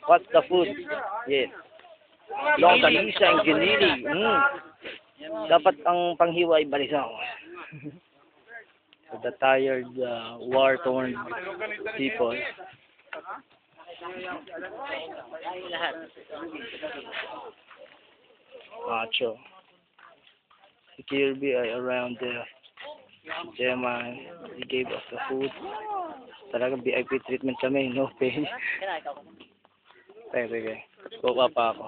What's the food? Yes. Longganisa and ginili. Dapat ang panghiwa ay balisaw. For the tired, war-torn people. Macho. Si Kirby ay around there. Gemma, he gave us the food. Talagang VIP treatment kami, no pay. Sige. Kuha pa ako.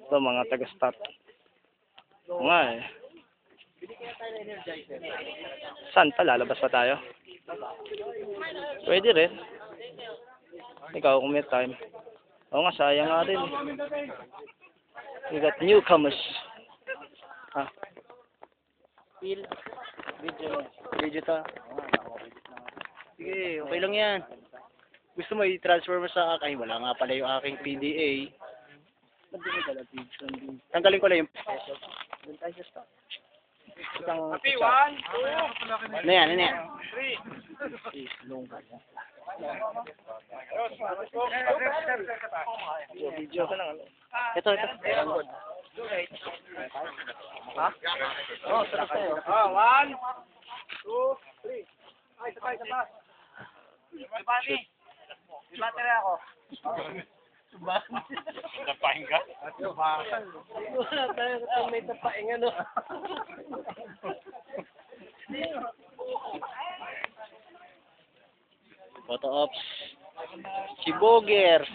Ito, mga taga-stop. Nga eh. Saan pa? Lalabas pa tayo? Pwede rin. Ikaw kung may time. Oo nga, sayang nga rin. We got newcomers. Video to. Sige, okay lang yan. Gusto mo i-transfer mo sa akin? Wala nga pala yung aking PDA. Tanggalin ko lang yung peso. Doon tayo sa stock. Happy, 1, 2. Ano yan? 3. Video ka lang. Ito. Ha? Oo, sarap tayo. 1, 2, 3. Ay, isa pa. Shoot. Battery ako. Tapain ka? Wala tayo kung may tapain ano. Photo ops. Chibogers.